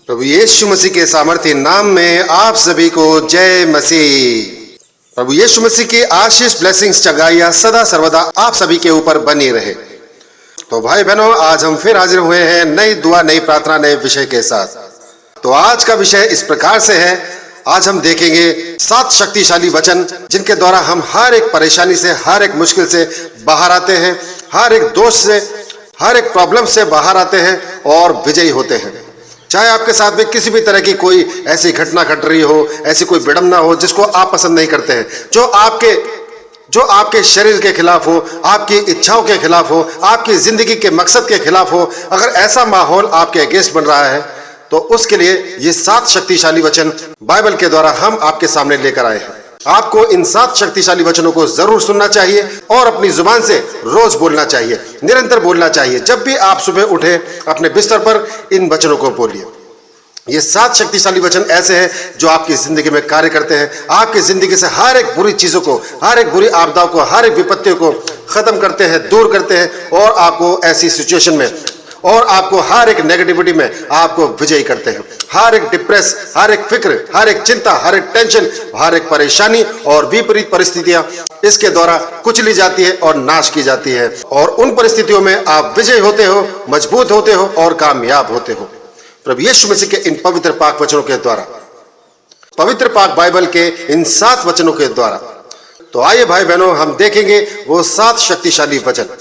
प्रभु यीशु मसीह के सामर्थ्य नाम में आप सभी को जय मसीह। प्रभु यीशु मसीह की आशीष ब्लेसिंग्स चंगाइयां सदा सर्वदा आप सभी के ऊपर बनी रहे। तो भाई बहनों, आज हम फिर हाजिर हुए हैं नई दुआ, नई प्रार्थना, नए विषय के साथ। तो आज का विषय इस प्रकार से है, आज हम देखेंगे 7 शक्तिशाली वचन जिनके द्वारा हम हर एक परेशानी से, हर एक मुश्किल से बाहर आते हैं, हर एक दोष से, हर एक प्रॉब्लम से बाहर आते हैं और विजयी होते हैं। चाहे आपके साथ में किसी भी तरह की कोई ऐसी घटना घट रही हो, ऐसी कोई विडंबना हो जिसको आप पसंद नहीं करते हैं, जो आपके शरीर के खिलाफ हो, आपकी इच्छाओं के खिलाफ हो, आपकी जिंदगी के मकसद के खिलाफ हो, अगर ऐसा माहौल आपके अगेंस्ट बन रहा है तो उसके लिए ये 7 शक्तिशाली वचन बाइबल के द्वारा हम आपके सामने लेकर आए हैं। आपको इन 7 शक्तिशाली वचनों को जरूर सुनना चाहिए और अपनी जुबान से रोज बोलना चाहिए, निरंतर बोलना चाहिए। जब भी आप सुबह उठे अपने बिस्तर पर इन वचनों को बोलिए। ये 7 शक्तिशाली वचन ऐसे हैं जो आपकी जिंदगी में कार्य करते हैं, आपकी जिंदगी से हर एक बुरी चीजों को, हर एक बुरी आपदाओं को, हर एक विपत्तियों को खत्म करते हैं, दूर करते हैं और आपको ऐसी सिचुएशन में और आपको हर एक नेगेटिविटी में आपको विजयी करते हैं। हर एक डिप्रेस, हर एक फिक्र, हर एक चिंता, हर एक टेंशन, हर एक परेशानी और विपरीत परिस्थितियां इसके द्वारा कुचली जाती है और नाश की जाती है और उन परिस्थितियों में आप विजयी होते हो, मजबूत होते हो और कामयाब होते हो प्रभु यीशु मसीह के इन पवित्र पाक वचनों के द्वारा, पवित्र पाक बाइबल के इन 7 वचनों के द्वारा। तो आइए भाई बहनों, हम देखेंगे वो 7 शक्तिशाली वचन।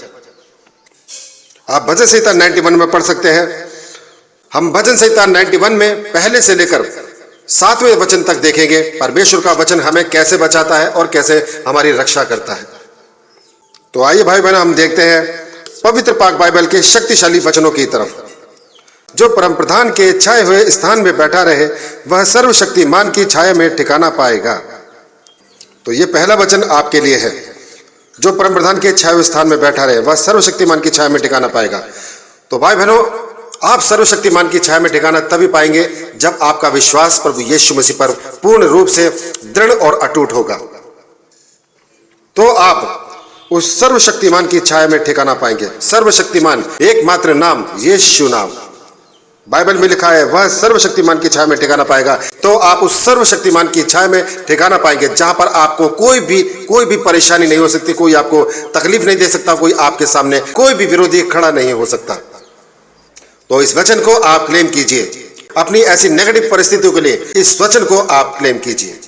आप भजन संहिता 91 में पढ़ सकते हैं। हम भजन संहिता 91 में पहले से लेकर 7वें वचन तक देखेंगे परमेश्वर का वचन हमें कैसे बचाता है और कैसे हमारी रक्षा करता है। तो आइए भाई बहन, हम देखते हैं पवित्र पाक बाइबल के शक्तिशाली वचनों की तरफ। जो परम प्रधान के छाए हुए स्थान में बैठा रहे वह सर्वशक्तिमान की छाया में ठिकाना पाएगा। तो ये पहला वचन आपके लिए है। जो परम प्रधान के छाए हुए स्थान में बैठा रहे वह सर्वशक्तिमान की छाया में ठिकाना पाएगा। तो भाई बहनों, आप सर्वशक्तिमान की छाया में ठिकाना तभी पाएंगे जब आपका विश्वास प्रभु यीशु मसीह पर पूर्ण रूप से दृढ़ और अटूट होगा। तो आप उस सर्वशक्तिमान की छाया में ठिकाना पाएंगे। सर्वशक्तिमान एकमात्र नाम यीशु नाम, बाइबल में लिखा है वह सर्वशक्तिमान की छाया में ठिकाना पाएगा। तो आप उस सर्वशक्तिमान की छाया में ठिकाना पाएंगे जहां पर आपको कोई भी परेशानी नहीं हो सकती, कोई आपको तकलीफ नहीं दे सकता, कोई आपके सामने कोई भी विरोधी खड़ा नहीं हो सकता। तो इस वचन को आप क्लेम कीजिए। अपनी ऐसी नेगेटिव परिस्थितियों के लिए इस वचन को आप क्लेम कीजिए।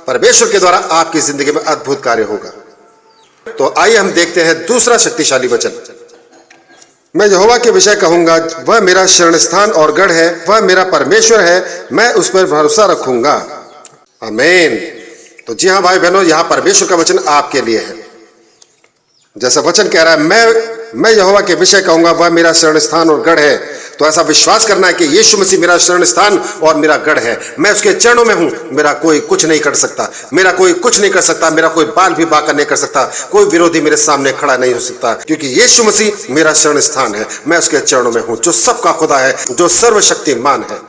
परमेश्वर के द्वारा आपकी जिंदगी में अद्भुत कार्य होगा। तो आइए हम देखते हैं दूसरा शक्तिशाली वचन। मैं यहोवा के विषय कहूंगा, वह मेरा शरण स्थान और गढ़ है, वह मेरा परमेश्वर है, मैं उस पर भरोसा रखूंगा। आमीन। तो जी हाँ भाई बहनों, यहाँ परमेश्वर का वचन आपके लिए है। जैसा वचन कह रहा है, मैं यहोवा के विषय कहूंगा, वह मेरा शरण स्थान और गढ़ है। तो ऐसा विश्वास करना है कि यीशु मसीह मेरा शरण स्थान और मेरा गढ़ है। मैं उसके चरणों में हूं, मेरा कोई कुछ नहीं कर सकता, मेरा कोई कुछ नहीं कर सकता, मेरा कोई बाल भी बांका नहीं कर सकता, कोई विरोधी मेरे सामने खड़ा नहीं हो सकता, क्योंकि यीशु मसीह मेरा शरण स्थान है। मैं उसके चरणों में हूं, जो सबका खुदा है, जो सर्वशक्तिमान है।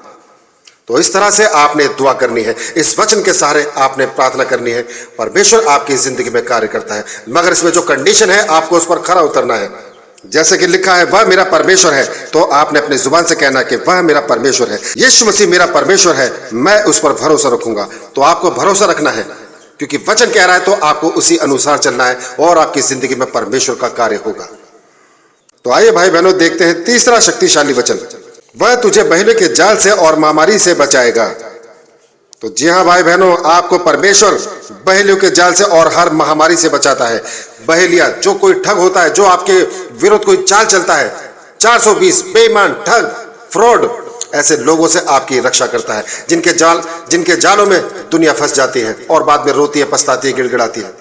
तो इस तरह से आपने दुआ करनी है, इस वचन के सहारे आपने प्रार्थना करनी है। परमेश्वर आपकी जिंदगी में कार्य करता है, मगर इसमें जो कंडीशन है आपको उस पर खरा उतरना है। जैसे कि लिखा है वह मेरा परमेश्वर है, तो आपने अपनी जुबान से कहना कि वह मेरा परमेश्वर है, यीशु मसीह मेरा परमेश्वर है, मैं उस पर भरोसा रखूंगा। तो आपको भरोसा रखना है क्योंकि वचन कह रहा है, तो आपको उसी अनुसार चलना है और आपकी जिंदगी में परमेश्वर का कार्य होगा। तो आइए भाई बहनों, देखते हैं तीसरा शक्तिशाली वचन। वह तुझे बहेलियों के जाल से और महामारी से बचाएगा। तो जी हाँ भाई बहनों, आपको परमेश्वर बहेलियों के जाल से और हर महामारी से बचाता है। बहेलिया, जो कोई ठग होता है, जो आपके विरुद्ध कोई चाल चलता है, 420 बेईमान, ठग, फ्रॉड, ऐसे लोगों से आपकी रक्षा करता है, जिनके जालों में दुनिया फंस जाती है और बाद में रोती है, पछताती है, गिड़गिड़ाती है।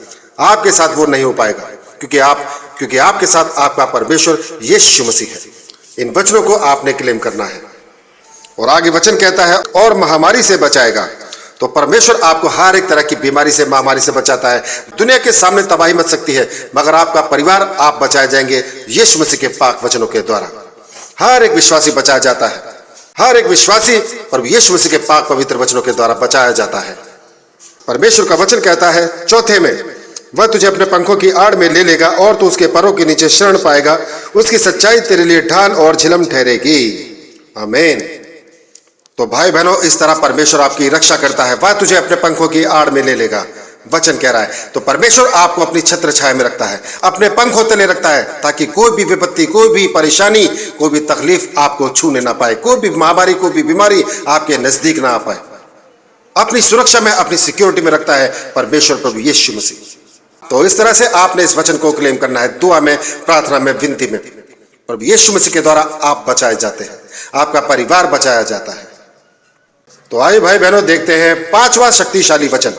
आपके साथ वो नहीं हो पाएगा क्योंकि आपके साथ आपका परमेश्वर यीशु मसीह है। इन वचनों को आपने क्लेम करना है। और आगे वचन कहता है और महामारी से बचाएगा। तो परमेश्वर आपको हर एक तरह की बीमारी से, महामारी से बचाता है। दुनिया के सामने तबाही मच सकती है, मगर आपका परिवार, आप बचाए जाएंगे यीशु मसीह के पाक वचनों के द्वारा। हर एक विश्वासी बचाया जाता है, हर एक विश्वासी प्रभु यीशु मसीह के पाक पवित्र वचनों के द्वारा बचाया जाता है। परमेश्वर का वचन कहता है 4 में, वह तुझे अपने पंखों की आड़ में ले लेगा और तू उसके परों के नीचे शरण पाएगा। उसकी सच्चाई तेरे लिए ढाल और झिलम ठहरेगी। आमीन। तो भाई बहनों, इस तरह परमेश्वर आपकी रक्षा करता है। वह तुझे अपने पंखों की आड़ में ले लेगा, वचन कह रहा है। तो परमेश्वर आपको अपनी छत्र छाया में रखता है, अपने पंखों तले रखता है, ताकि कोई भी विपत्ति, कोई भी परेशानी, कोई भी तकलीफ आपको छूने ना पाए, कोई भी महामारी, कोई भी बीमारी आपके नजदीक ना आ पाए। अपनी सुरक्षा में, अपनी सिक्योरिटी में रखता है परमेश्वर प्रभु यीशु मसीह। तो इस तरह से आपने इस वचन को क्लेम करना है, दुआ में, प्रार्थना में, विनती में। प्रभु यीशु मसीह के द्वारा आप बचाए जाते हैं, आपका परिवार बचाया जाता है। तो आइए भाई बहनों, देखते हैं 5वां शक्तिशाली वचन।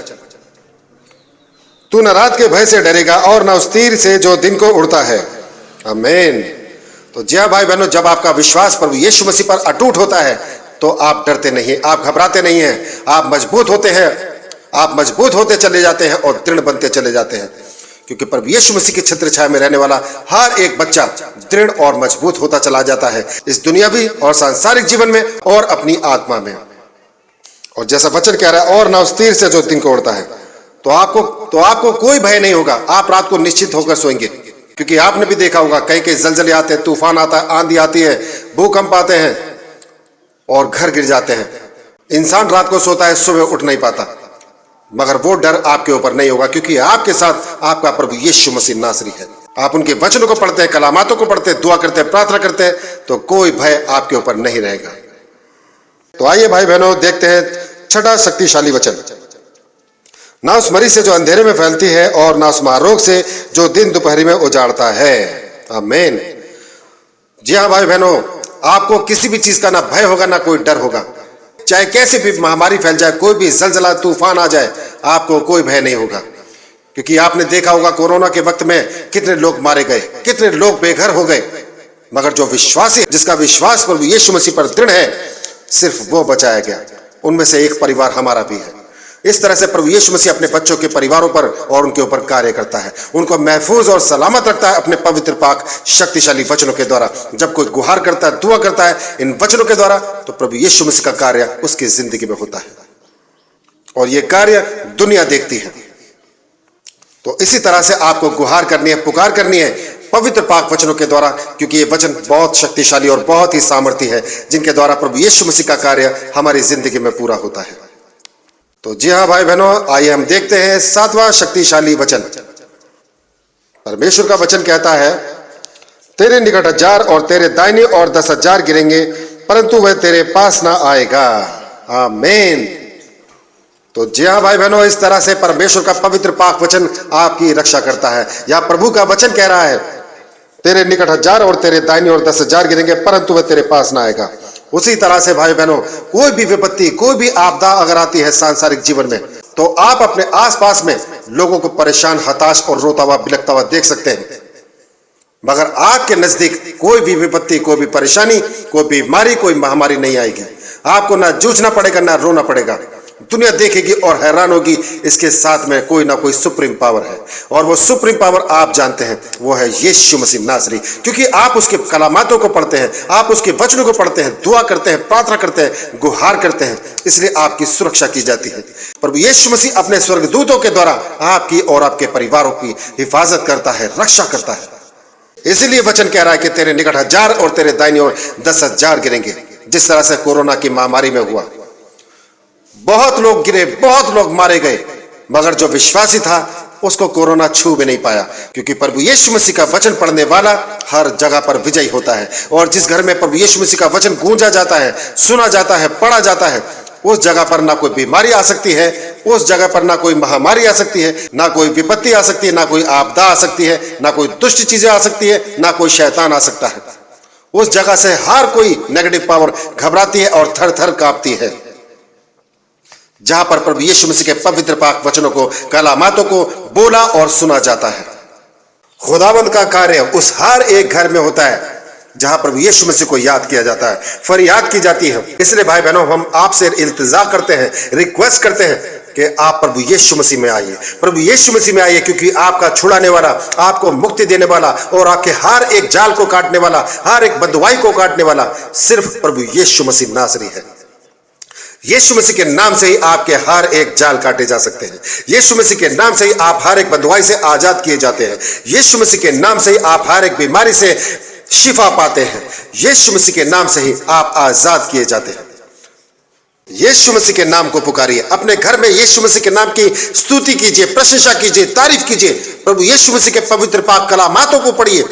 तू न रात के भय से डरेगा और न उस तीर से जो दिन को उड़ता है। आमीन। तो जी हाँ भाई बहनों, जब आपका विश्वास प्रभु यीशु मसीह पर अटूट होता है तो आप डरते नहीं, आप घबराते नहीं हैं, आप मजबूत होते हैं, आप मजबूत होते चले जाते हैं और दृढ़ बनते चले जाते हैं। क्योंकि प्रभु यीशु मसीह की छत्र छाया में रहने वाला हर एक बच्चा दृढ़ और मजबूत होता चला जाता है, इस दुनियावी और सांसारिक जीवन में और अपनी आत्मा में। और जैसा वचन कह रहा है, और ना उस तीर से जो दिन को उड़ता है, तो आपको कोई भय नहीं होगा। आप रात को निश्चित होकर सोएंगे, क्योंकि आपने भी देखा होगा कहीं कहीं जलजले आते हैं, तूफान आता है, आंधी आती है, भूकंप आते हैं और घर गिर जाते हैं। इंसान रात को सोता है, सुबह उठ नहीं पाता, मगर वो डर आपके ऊपर नहीं होगा, क्योंकि आपके साथ आपका प्रभु यीशु मसीह नासरी है। आप उनके वचनों को पढ़ते हैं, कलामातों को पढ़ते हैं, दुआ करते हैं, प्रार्थना करते हैं, तो कोई भय आपके ऊपर नहीं रहेगा। तो आइए भाई बहनों, देखते हैं 6वां शक्तिशाली वचन। ना उस मरी से जो अंधेरे में फैलती है और ना उस महारोग से जो दिन दोपहरी में उजाड़ता है। आमीन। जी हाँ भाई बहनों, आपको किसी भी चीज का ना भय होगा, ना कोई डर होगा। चाहे कैसी भी महामारी फैल जाए, कोई भी जलजला तूफान आ जाए, आपको कोई भय नहीं होगा। क्योंकि आपने देखा होगा कोरोना के वक्त में कितने लोग मारे गए, कितने लोग बेघर हो गए, मगर जो विश्वासी, जिसका विश्वास प्रभु यीशु मसीह पर दृढ़ है, सिर्फ वो बचाया गया। उनमें से एक परिवार हमारा भी है। इस तरह से प्रभु यीशु मसीह अपने बच्चों के परिवारों पर और उनके ऊपर कार्य करता है, उनको महफूज और सलामत रखता है अपने पवित्र पाक शक्तिशाली वचनों के द्वारा। जब कोई गुहार करता है, दुआ करता है इन वचनों के द्वारा, तो प्रभु यीशु मसीह का कार्य उसकी जिंदगी में होता है, और ये कार्य दुनिया देखती है। तो इसी तरह से आपको गुहार करनी है, पुकार करनी है पवित्र पाक वचनों के द्वारा, क्योंकि ये वचन बहुत शक्तिशाली और बहुत ही सामर्थी है, जिनके द्वारा प्रभु यीशु मसीह का कार्य हमारी जिंदगी में पूरा होता है। तो जी हाँ भाई बहनों, आइए हम देखते हैं 7वां शक्तिशाली वचन। परमेश्वर का वचन कहता है, तेरे निकट 1000 और तेरे दाहिनी और 10,000 गिरेंगे, परंतु वह तेरे पास ना आएगा। आमीन। तो जी हाँ भाई बहनों, इस तरह से परमेश्वर का पवित्र पाक वचन आपकी रक्षा करता है। या प्रभु का वचन कह रहा है, तेरे निकट 1000 और तेरे दाहिनी और 10,000 गिरेंगे, परंतु वह तेरे पास ना आएगा। उसी तरह से भाई बहनों, कोई भी विपत्ति, कोई भी आपदा अगर आती है सांसारिक जीवन में, तो आप अपने आसपास में लोगों को परेशान, हताश और रोता हुआ, बिलखता हुआ देख सकते हैं, मगर आपके नजदीक कोई भी विपत्ति, कोई भी परेशानी, कोई बीमारी, कोई महामारी नहीं आएगी। आपको ना जूझना पड़ेगा, ना रोना पड़ेगा। दुनिया देखेगी और हैरान होगी, इसके साथ में कोई ना कोई सुप्रीम पावर है, और वो सुप्रीम पावर आप जानते हैं, वो है यीशु मसीह नासरी। क्योंकि आप उसके कलामातों को पढ़ते हैं, आप उसके वचनों को पढ़ते हैं, दुआ करते हैं, प्रार्थना करते हैं, गुहार करते हैं, इसलिए आपकी सुरक्षा की जाती है। प्रभु यीशु मसीह अपने स्वर्गदूतों के द्वारा आपकी और आपके परिवारों की हिफाजत करता है, रक्षा करता है। इसलिए वचन कह रहा है कि तेरे निकट 1000 और तेरे दाहिनी ओर 10,000 गिरेंगे। जिस तरह से कोरोना की महामारी में हुआ, बहुत लोग गिरे, बहुत लोग मारे गए, मगर जो विश्वासी था उसको कोरोना छू भी नहीं पाया, क्योंकि प्रभु यीशु मसीह का वचन पढ़ने वाला हर जगह पर विजयी होता है। और जिस घर में प्रभु यीशु मसीह का वचन गूंजा जाता है, सुना जाता है, पढ़ा जाता है, उस जगह पर ना कोई बीमारी आ सकती है, उस जगह पर ना कोई महामारी आ सकती है, ना कोई विपत्ति आ सकती है, ना कोई आपदा आ सकती है, ना कोई दुष्ट चीजें आ सकती है, ना कोई शैतान आ सकता है। उस जगह से हर कोई नेगेटिव पावर घबराती है और थर थर कांपती है। जहां पर प्रभु यीशु मसीह के पवित्र पाक वचनों को, कलामातों को बोला और सुना जाता है। खुदावंद का कार्य उस हर एक घर में होता है जहां प्रभु यीशु मसीह को याद किया जाता है, फरियाद की जाती है। इसलिए भाई बहनों, हम आपसे इल्तिजा करते हैं, रिक्वेस्ट करते हैं कि आप प्रभु यीशु मसीह में आइए, प्रभु यीशु मसीह में आइए, क्योंकि आपका छुड़ाने वाला, आपको मुक्ति देने वाला और आपके हर एक जाल को काटने वाला, हर एक बंधुआई को काटने वाला सिर्फ प्रभु यीशु मसीह नासरी है। यीशु मसीह के नाम से ही आपके हर एक जाल काटे जा सकते हैं। यीशु मसीह के नाम से ही आप हर एक बंधुआई से आजाद किए जाते हैं। यीशु मसीह के नाम से ही आप हर एक बीमारी से शिफा पाते हैं। यीशु मसीह के नाम से ही आप आजाद किए जाते हैं। यीशु मसीह के नाम को पुकारिए, अपने घर में यीशु मसीह के नाम की स्तुति कीजिए, प्रशंसा कीजिए, तारीफ कीजिए। प्रभु यीशु मसीह के पवित्र पाक कलामातों को पढ़िए,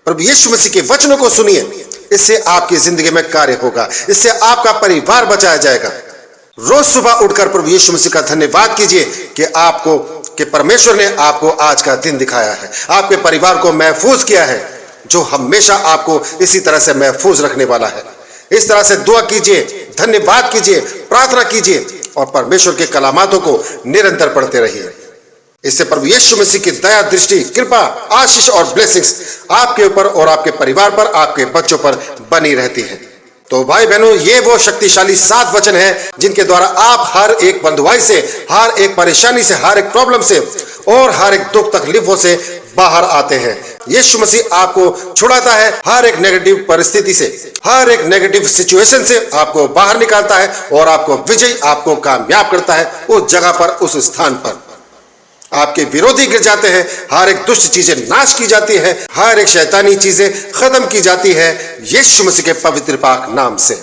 प्रभु यीशु मसीह के वचनों को सुनिए। इससे आपकी जिंदगी में कार्य होगा, इससे आपका परिवार बचाया जाएगा। रोज सुबह उठकर प्रभु यीशु मसीह का धन्यवाद कीजिए कि परमेश्वर ने आपको आज का दिन दिखाया है, आपके परिवार को महफूज किया है, जो हमेशा आपको इसी तरह से महफूज रखने वाला है। इस तरह से दुआ कीजिए, धन्यवाद कीजिए, प्रार्थना कीजिए और परमेश्वर के कलामातों को निरंतर पढ़ते रहिए। इससे प्रभु यीशु मसीह की दया, दृष्टि, कृपा, आशीष और ब्लेसिंग्स आपके ऊपर और आपके परिवार पर, आपके बच्चों पर बनी रहती है। तो भाई बहनों, ये वो शक्तिशाली 7 वचन है जिनके द्वारा आप हर एक बंधुआई से, हर एक परेशानी से, हर एक प्रॉब्लम से और हर एक दुख तकलीफों से बाहर आते हैं। यीशु मसीह आपको छुड़ाता है हर एक नेगेटिव परिस्थिति से, हर एक नेगेटिव सिचुएशन से आपको बाहर निकालता है और आपको विजयी, आपको कामयाब करता है उस जगह पर, उस स्थान पर। आपके विरोधी गिर जाते हैं, हर एक दुष्ट चीजें नाश की जाती है, हर एक शैतानी चीजें खत्म की जाती है यीशु मसीह के पवित्र पाक नाम से।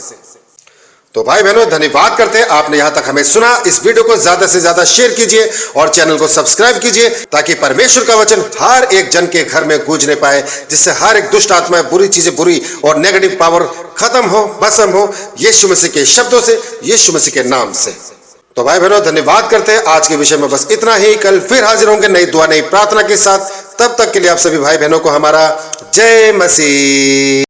तो भाई बहनों, धन्यवाद करते हैं आपने यहां तक हमें सुना। इस वीडियो को ज्यादा से ज्यादा शेयर कीजिए और चैनल को सब्सक्राइब कीजिए, ताकि परमेश्वर का वचन हर एक जन के घर में गूंजने पाए, जिससे हर एक दुष्ट आत्माएं, बुरी चीजें, बुरी और नेगेटिव पावर खत्म हो, भस्म हो यीशु मसीह के शब्दों से, यीशु मसीह के नाम से। तो भाई बहनों, धन्यवाद करते हैं। आज के विषय में बस इतना ही। कल फिर हाजिर होंगे नई दुआ, नई प्रार्थना के साथ। तब तक के लिए आप सभी भाई बहनों को हमारा जय मसीह।